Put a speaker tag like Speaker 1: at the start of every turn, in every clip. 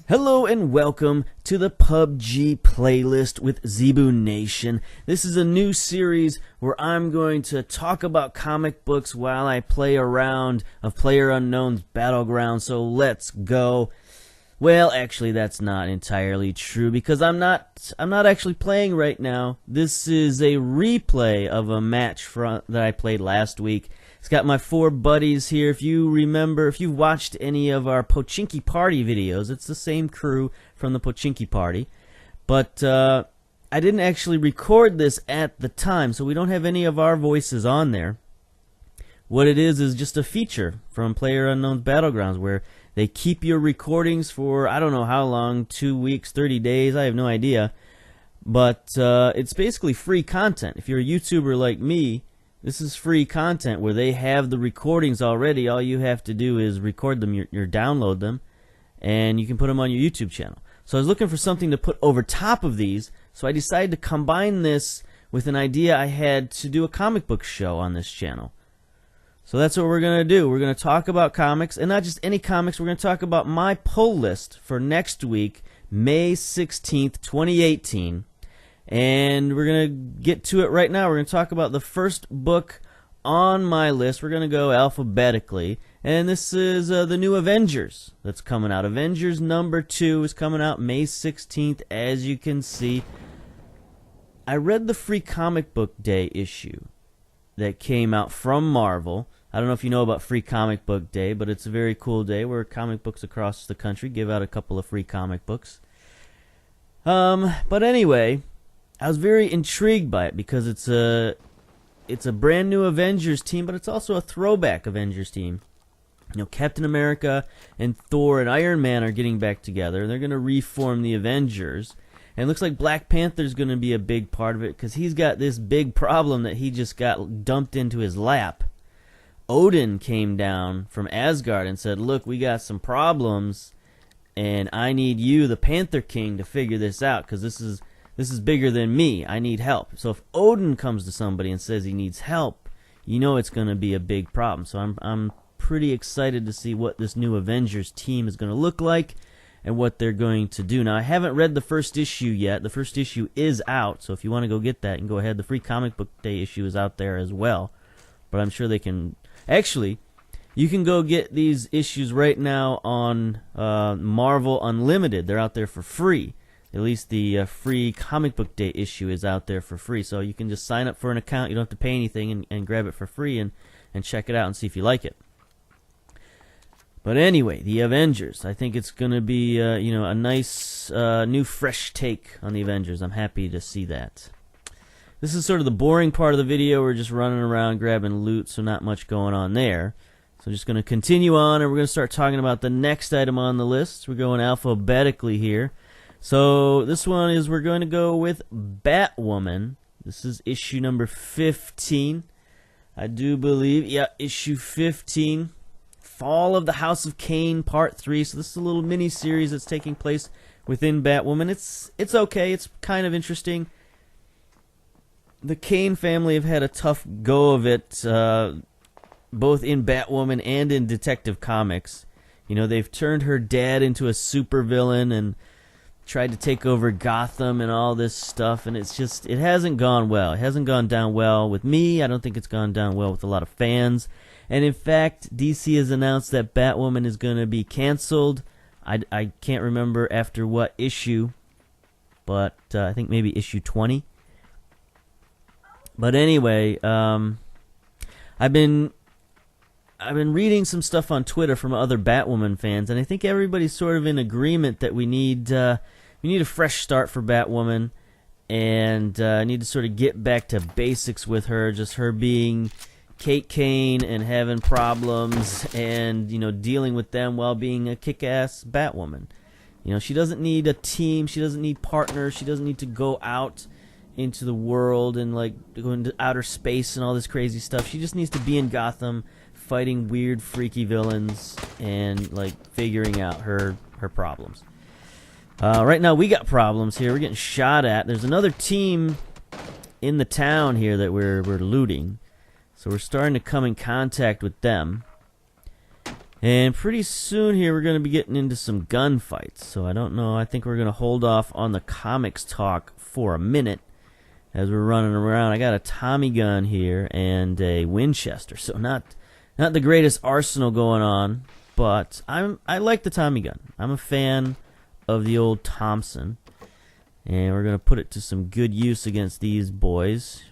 Speaker 1: Hello and welcome to the Pubg playlist with Zebu Nation. This is a new series where I'm going to talk about comic books while I play a round of PlayerUnknown's Battleground. So let's go. Well, actually that's not entirely true because I'm not actually playing right now. This is a replay of a match that I played last week. It's got my four buddies here. If you remember, if you've watched any of our Pochinki Party videos, it's the same crew from the Pochinki Party. But I didn't actually record this at the time, so we don't have any of our voices on there. What it is just a feature from PlayerUnknown's Battlegrounds where they keep your recordings for, I don't know how long, 2 weeks, 30 days, I have no idea. But it's basically free content. If you're a YouTuber like me, this is free content where they have the recordings already. All you have to do is record them, you download them, and you can put them on your YouTube channel. So I was looking for something to put over top of these, so I decided to combine this with an idea I had to do a comic book show on this channel. So that's what we're going to do. We're going to talk about comics, and not just any comics. We're going to talk about my pull list for next week, May 16th, 2018. And we're going to get to it right now. We're going to talk about the first book on my list. We're going to go alphabetically. And this is the new Avengers that's coming out. Avengers number 2 is coming out May 16th, as you can see. I read the free comic book day issue that came out from Marvel. I don't know if you know about Free Comic Book Day, but it's a very cool day where comic books across the country give out a couple of free comic books. But anyway, I was very intrigued by it because it's a brand new Avengers team, but it's also a throwback Avengers team. You know, Captain America and Thor and Iron Man are getting back together. They're going to reform the Avengers. And it looks like Black Panther's going to be a big part of it because he's got this big problem that he just got dumped into his lap. Odin came down from Asgard and said, look, we got some problems, and I need you, the Panther King, to figure this out because this is bigger than me. I need help. So if Odin comes to somebody and says he needs help, you know it's going to be a big problem. So I'm pretty excited to see what this new Avengers team is going to look like and what they're going to do. Now, I haven't read the first issue yet. The first issue is out, so if you want to go get that, you can go ahead. The Free Comic Book Day issue is out there as well. But I'm sure they can... Actually, you can go get these issues right now on Marvel Unlimited. They're out there for free. At least the Free Comic Book Day issue is out there for free. So you can just sign up for an account. You don't have to pay anything and grab it for free and check it out and see if you like it. But anyway, the Avengers. I think it's going to be a nice new fresh take on the Avengers. I'm happy to see that. This is sort of the boring part of the video. We're just running around grabbing loot, so not much going on there. So I'm just going to continue on, and we're going to start talking about the next item on the list. We're going alphabetically here. So this one is we're going to go with Batwoman. This is issue number 15. I do believe, yeah, issue 15. Fall of the House of Kane, Part 3. So this is a little mini-series that's taking place within Batwoman. It's okay. It's kind of interesting. The Kane family have had a tough go of it, both in Batwoman and in Detective Comics. You know, they've turned her dad into a supervillain and tried to take over Gotham and all this stuff, and it hasn't gone well. It hasn't gone down well with me. I don't think it's gone down well with a lot of fans. And in fact, DC has announced that Batwoman is going to be canceled. I can't remember after what issue, but I think maybe issue 20. But anyway, I've been reading some stuff on Twitter from other Batwoman fans, and I think everybody's sort of in agreement that we need a fresh start for Batwoman, and need to sort of get back to basics with her, just her being Kate Kane and having problems and, you know, dealing with them while being a kick-ass Batwoman. You know, she doesn't need a team, she doesn't need partners, she doesn't need to go out into the world and like go into outer space and all this crazy stuff. She just needs to be in Gotham fighting weird freaky villains and like figuring out her problems. Right now we got problems here. We're getting shot at. There's another team in the town here that we're looting. So we're starting to come in contact with them. And pretty soon here we're going to be getting into some gunfights. So I don't know. I think we're going to hold off on the comics talk for a minute as we're running around. I got a Tommy gun here and a Winchester. So not the greatest arsenal going on, but I like the Tommy gun. I'm a fan of the old Thompson. And we're going to put it to some good use against these boys.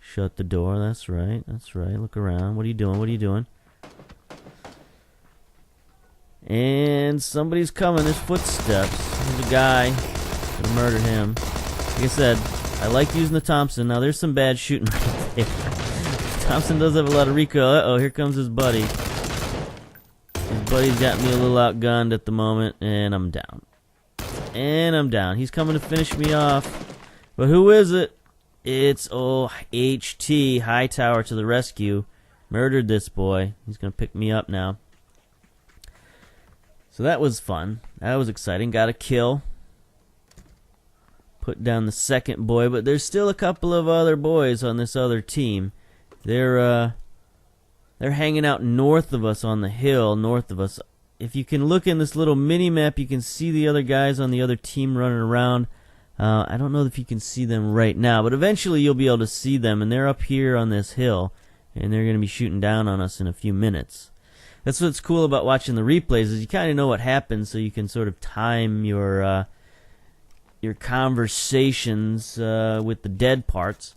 Speaker 1: Shut the door. That's right. That's right. Look around. What are you doing? What are you doing? And somebody's coming. There's footsteps. There's a guy. Gonna murder him. Like I said, I like using the Thompson. Now there's some bad shooting right there. Thompson does have a lot of recoil. Uh-oh, here comes his buddy. His buddy's got me a little outgunned at the moment, and I'm down. And I'm down. He's coming to finish me off. But who is it? It's old HT, Hightower, to the rescue. Murdered this boy. He's gonna pick me up now. So that was fun. That was exciting. Got a kill. Put down the second boy, but there's still a couple of other boys on this other team. They're hanging out north of us on the hill, north of us. If you can look in this little mini map, you can see the other guys on the other team running around. I don't know if you can see them right now, but eventually you'll be able to see them, and they're up here on this hill, and they're going to be shooting down on us in a few minutes. That's what's cool about watching the replays, is you kind of know what happens, so you can sort of time your conversations with the dead parts.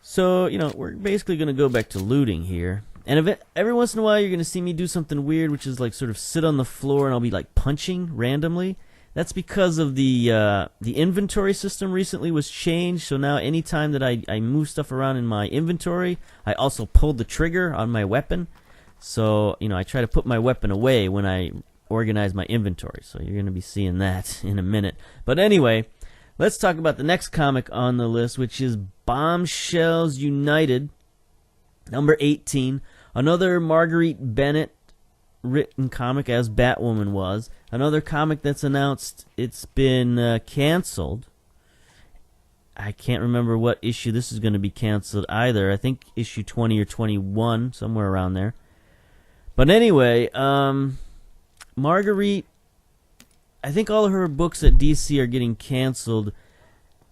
Speaker 1: So, you know, we're basically going to go back to looting here. And every once in a while you're going to see me do something weird, which is like sort of sit on the floor and I'll be like punching randomly. That's because of the inventory system recently was changed. So now anytime that I move stuff around in my inventory, I also pull the trigger on my weapon. So, you know, I try to put my weapon away when I organize my inventory. So you're going to be seeing that in a minute. But anyway, let's talk about the next comic on the list, which is Bombshells United, number 18. Another Marguerite Bennett written comic, as Batwoman was. Another comic that's announced it's been canceled. I can't remember what issue this is going to be canceled either. I think issue 20 or 21, somewhere around there. But anyway, Marguerite, I think all of her books at DC are getting canceled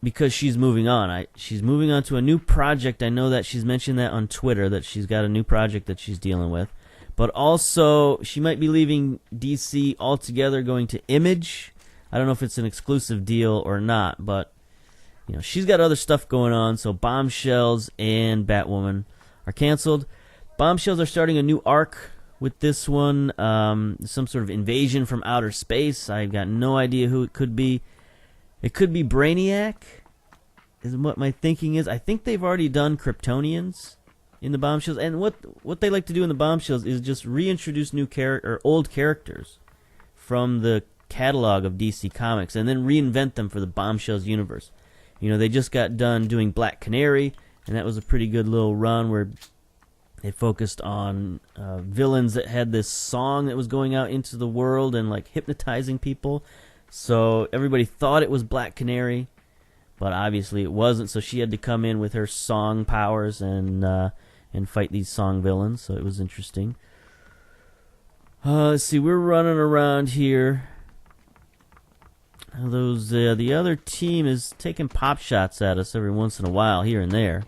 Speaker 1: because she's moving on. She's moving on to a new project. I know that she's mentioned that on Twitter, that she's got a new project that she's dealing with. But also, she might be leaving DC altogether, going to Image. I don't know if it's an exclusive deal or not, but you know, she's got other stuff going on. So Bombshells and Batwoman are canceled. Bombshells are starting a new arc with this one, some sort of invasion from outer space. I've got no idea who it could be. It could be Brainiac, is what my thinking is. I think they've already done Kryptonians in the Bombshells, and what they like to do in the Bombshells is just reintroduce old characters from the catalog of DC Comics, and then reinvent them for the Bombshells universe. You know, they just got done doing Black Canary, and that was a pretty good little run where they focused on villains that had this song that was going out into the world and like hypnotizing people. So everybody thought it was Black Canary, but obviously it wasn't. So she had to come in with her song powers and fight these song villains. So it was interesting. Let's see, we're running around here. The other team is taking pop shots at us every once in a while here and there.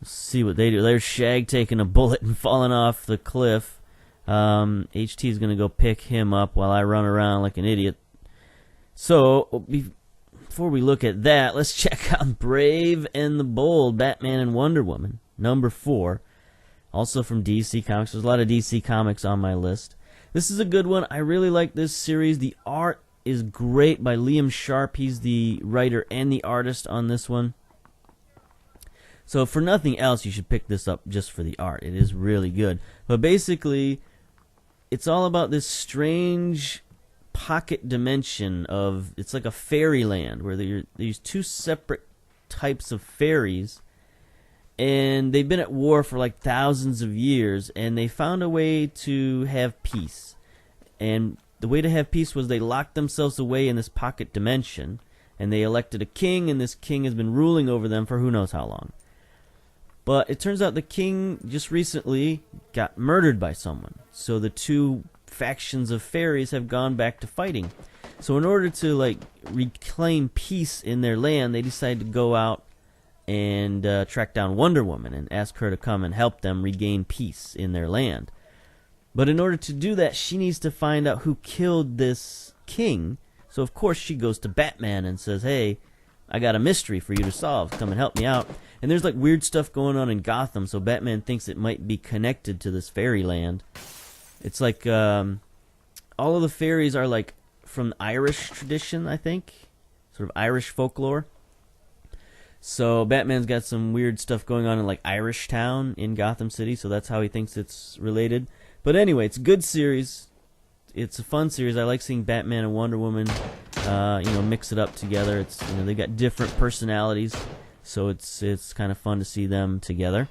Speaker 1: Let's see what they do. There's Shag taking a bullet and falling off the cliff. HT is going to go pick him up while I run around like an idiot. So, before we look at that, let's check out Brave and the Bold, Batman and Wonder Woman, number 4. Also from DC Comics. There's a lot of DC Comics on my list. This is a good one. I really like this series. The art is great by Liam Sharp. He's the writer and the artist on this one. So for nothing else, you should pick this up just for the art. It is really good. But basically, it's all about this strange pocket dimension of, it's like a fairyland where there's two separate types of fairies, and they've been at war for like thousands of years, and they found a way to have peace. And the way to have peace was they locked themselves away in this pocket dimension, and they elected a king, and this king has been ruling over them for who knows how long. But it turns out the king just recently got murdered by someone. So the two factions of fairies have gone back to fighting. So in order to like reclaim peace in their land, they decided to go out and track down Wonder Woman and ask her to come and help them regain peace in their land. But in order to do that, she needs to find out who killed this king. So of course she goes to Batman and says, hey, I got a mystery for you to solve. Come and help me out. And there's like weird stuff going on in Gotham, so Batman thinks it might be connected to this fairyland. It's like all of the fairies are like from Irish tradition, I think. Sort of Irish folklore. So Batman's got some weird stuff going on in like Irish Town in Gotham City, so that's how he thinks it's related. But anyway, it's a good series. It's a fun series. I like seeing Batman and Wonder Woman, mix it up together. It's they got different personalities, so it's kind of fun to see them together.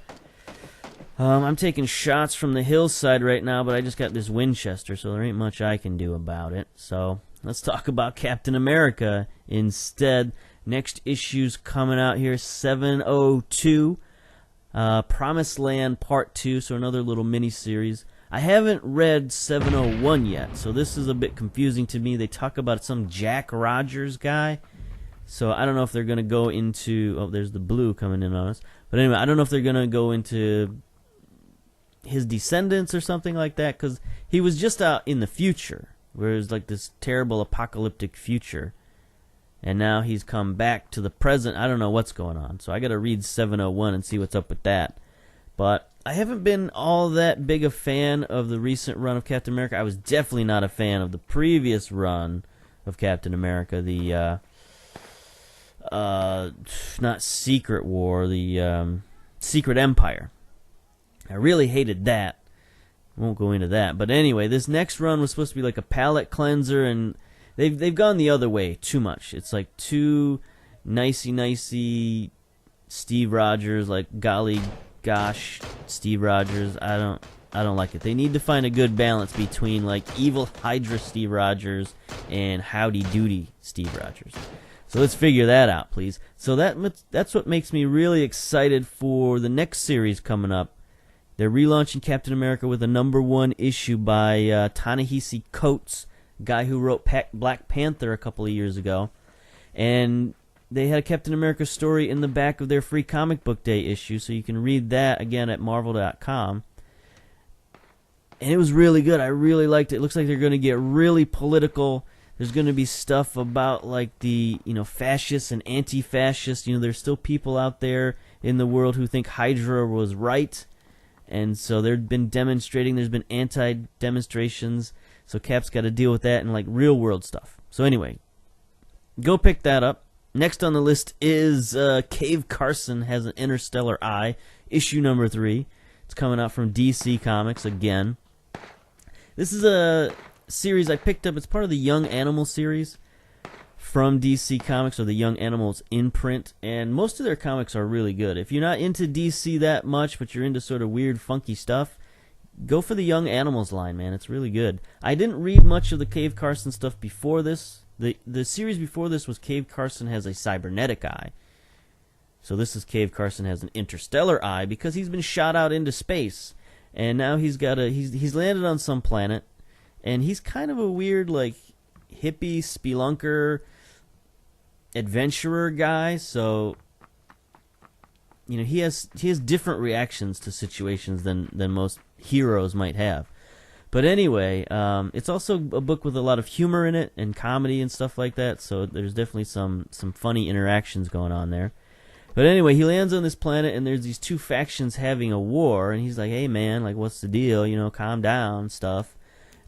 Speaker 1: I'm taking shots from the hillside right now, but I just got this Winchester, so there ain't much I can do about it. So let's talk about Captain America instead. Next issue's coming out here, 702, Promised Land Part 2, so another little mini-series. I haven't read 701 yet, so this is a bit confusing to me. They talk about some Jack Rogers guy, so I don't know if they're going to go into... Oh, there's the blue coming in on us. But anyway, I don't know if they're going to go into his descendants or something like that, because he was just out in the future, where it was like this terrible apocalyptic future. And now he's come back to the present. I don't know what's going on, so I got to read 701 and see what's up with that. But I haven't been all that big a fan of the recent run of Captain America. I was definitely not a fan of the previous run of Captain America, the not Secret War, the Secret Empire. I really hated that. I won't go into that. But anyway, this next run was supposed to be like a palate cleanser, and they've gone the other way too much. It's like too nicey Steve Rogers, like golly gosh, Steve Rogers. I don't like it. They need to find a good balance between like evil Hydra Steve Rogers and Howdy Doody Steve Rogers. So let's figure that out, please. So that's what makes me really excited for the next series coming up. They're relaunching Captain America with a #1 issue by Ta-Nehisi Coates, guy who wrote Black Panther a couple of years ago. And they had a Captain America story in the back of their free comic book day issue, so you can read that again at marvel.com. And it was really good. I really liked it. It looks like they're going to get really political. There's going to be stuff about like the, fascists and anti-fascists. There's still people out there in the world who think Hydra was right. And so they've been demonstrating. There's been anti-demonstrations. So Cap's got to deal with that and like real world stuff. So anyway, go pick that up. Next on the list is Cave Carson has an Interstellar Eye, issue #3. It's coming out from DC Comics again. This is a series I picked up. It's part of the Young Animal series from DC Comics, or the Young Animals imprint, and most of their comics are really good. If you're not into DC that much, but you're into sort of weird, funky stuff, go for the Young Animals line, man. It's really good. I didn't read much of the Cave Carson stuff before this. The series before this was Cave Carson has a cybernetic eye. So this is Cave Carson has an interstellar eye because he's been shot out into space. And now he's landed on some planet, and he's kind of a weird, like, hippie, spelunker, adventurer guy. So he has different reactions to situations than most heroes might have. But anyway, it's also a book with a lot of humor in it and comedy and stuff like that. So there's definitely some funny interactions going on there. But anyway, he lands on this planet, and there's these two factions having a war, and he's like, "Hey man, like, what's the deal? Calm down, stuff."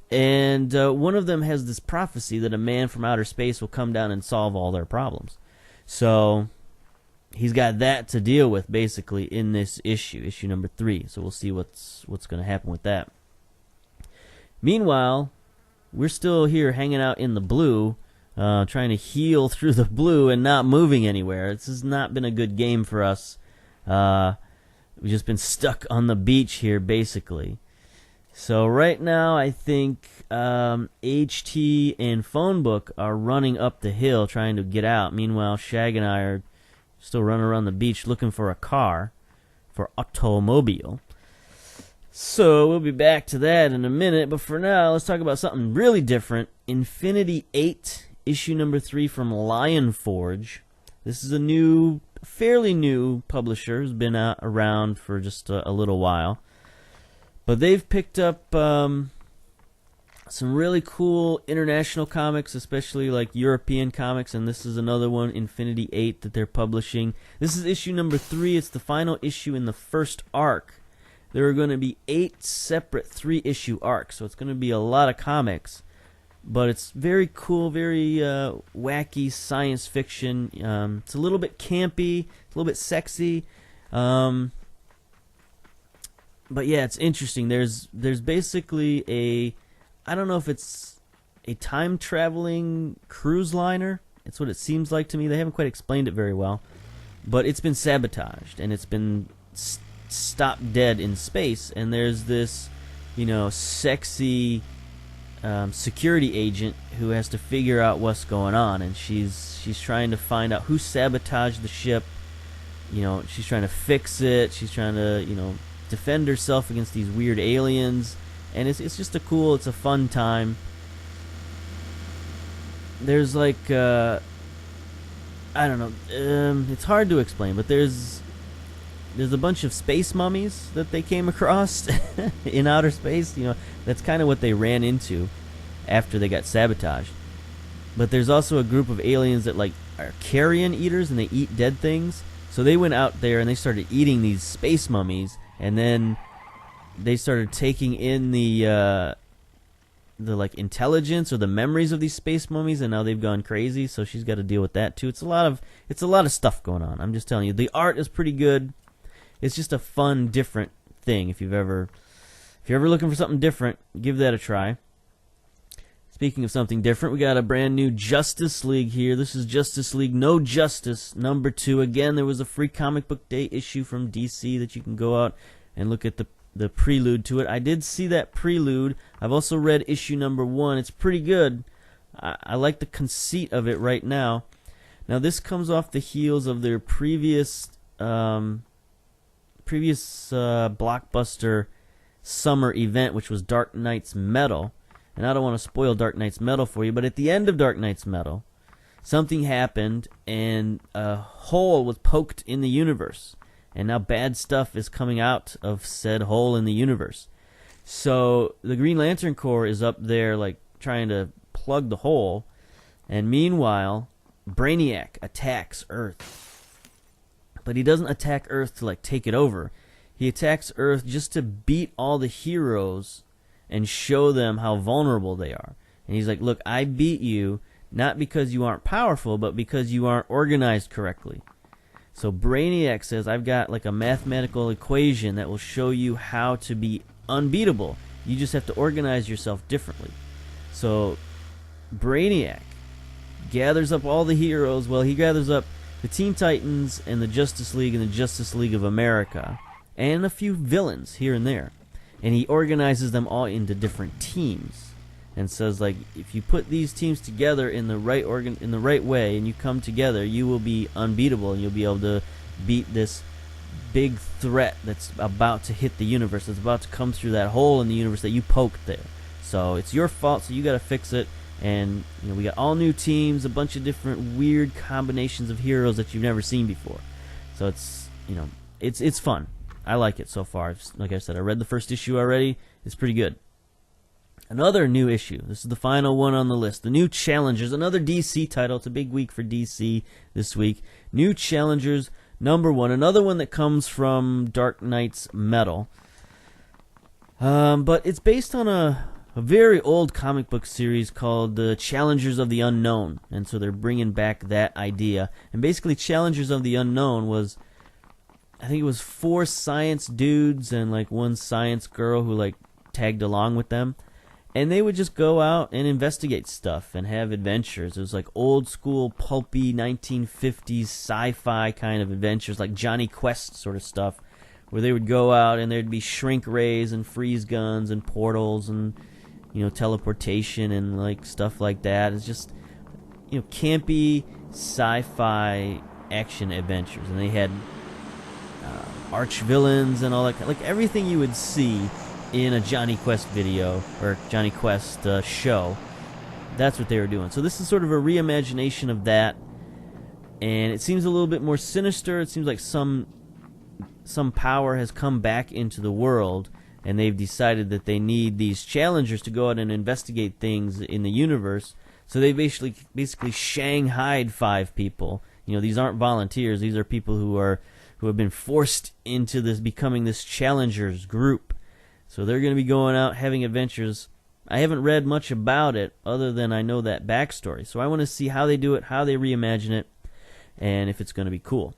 Speaker 1: And one of them has this prophecy that a man from outer space will come down and solve all their problems. So he's got that to deal with basically in this issue #3. So we'll see what's going to happen with that. Meanwhile, we're still here hanging out in the blue, trying to heal through the blue and not moving anywhere. This has not been a good game for us. We've just been stuck on the beach here, basically. So right now, I think HT and Phonebook are running up the hill trying to get out. Meanwhile, Shag and I are still running around the beach looking for a car. for automobile. So we'll be back to that in a minute, but for now, let's talk about something really different. Infinity 8, issue number 3 from Lyon Forge. This is a new, fairly new publisher who's been around for just a little while. But they've picked up some really cool international comics, especially like European comics, and this is another one, Infinity 8, that they're publishing. This is issue number 3. It's the final issue in the first arc. There are going to be 8 separate 3-issue arcs, so it's going to be a lot of comics. But it's very cool, very wacky science fiction. It's a little bit campy, a little bit sexy. But yeah, it's interesting. There's basically I don't know if it's a time-traveling cruise liner. It's what it seems like to me. They haven't quite explained it very well. But it's been sabotaged, and it's been stopped dead in space. And there's this, sexy security agent who has to figure out what's going on. And she's trying to find out who sabotaged the ship. She's trying to fix it. She's trying to, defend herself against these weird aliens. And it's just it's a fun time. There's like, I don't know, it's hard to explain, but there's a bunch of space mummies that they came across in outer space. That's kind of what they ran into after they got sabotaged. But there's also a group of aliens that like are carrion eaters, and they eat dead things. So they went out there and they started eating these space mummies, and then they started taking in the like intelligence or the memories of these space mummies, and now they've gone crazy. So she's got to deal with that too. It's a lot of stuff going on. I'm just telling you, the art is pretty good. It's just a fun, different thing. If you're ever looking for something different, give that a try. Speaking of something different, we got a brand new Justice League here. This is Justice League No Justice number 2. Again, there was a free comic book day issue from DC that you can go out and look at the prelude to it. I did see that prelude. I've also read issue number 1. It's pretty good. I like the conceit of it right now. Now this comes off the heels of their previous blockbuster summer event, which was Dark Knight's Metal. And I don't want to spoil Dark Knight's Metal for you, but at the end of Dark Knight's Metal, something happened and a hole was poked in the universe. And now bad stuff is coming out of said hole in the universe. So the Green Lantern Corps is up there like trying to plug the hole. And meanwhile, Brainiac attacks Earth. But he doesn't attack Earth to like take it over. He attacks Earth just to beat all the heroes and show them how vulnerable they are. And he's like, look, I beat you not because you aren't powerful, but because you aren't organized correctly. So Brainiac says, I've got like a mathematical equation that will show you how to be unbeatable. You just have to organize yourself differently. So Brainiac gathers up all the heroes. Well, he gathers up the Teen Titans and the Justice League and the Justice League of America and a few villains here and there. And he organizes them all into different teams and says, like, if you put these teams together in the right way and you come together, you will be unbeatable and you'll be able to beat this big threat that's about to hit the universe, that's about to come through that hole in the universe that you poked there. So it's your fault, so you got to fix it. And we got all new teams, a bunch of different weird combinations of heroes that you've never seen before. So it's it's fun. I like it so far. Like I said, I read the first issue already. It's pretty good. Another new issue. This is the final one on the list. The New Challengers, another DC title. It's a big week for DC this week. New Challengers number 1. Another one that comes from Dark Knight's Metal. But it's based on a very old comic book series called The Challengers of the Unknown. And so they're bringing back that idea. And basically Challengers of the Unknown was, I think it was 4 science dudes and like 1 science girl who like tagged along with them. And they would just go out and investigate stuff and have adventures. It was like old school, pulpy, 1950s sci-fi kind of adventures, like Johnny Quest sort of stuff, where they would go out and there'd be shrink rays and freeze guns and portals and, teleportation and like stuff like that. It's just, campy sci-fi action adventures. And they had arch villains and all that, like everything you would see in a Johnny Quest video or Johnny Quest show. That's what they were doing. So this is sort of a reimagination of that, and it seems a little bit more sinister. It seems like some power has come back into the world, and they've decided that they need these challengers to go out and investigate things in the universe. So they basically shanghaied 5 people. You know, these aren't volunteers. These are people who have been forced into this, becoming this challengers group. So they're going to be going out having adventures. I haven't read much about it other than I know that backstory. So I want to see how they do it, how they reimagine it, and if it's going to be cool.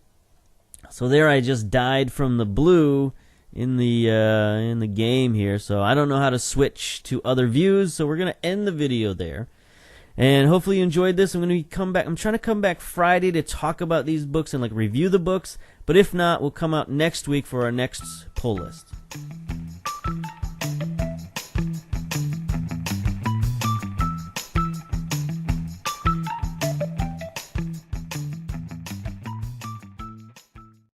Speaker 1: So there, I just died from the blue in the game here. So I don't know how to switch to other views. So we're going to end the video there. And hopefully you enjoyed this. I'm trying to come back Friday to talk about these books and like review the books. But if not, we'll come out next week for our next pull list.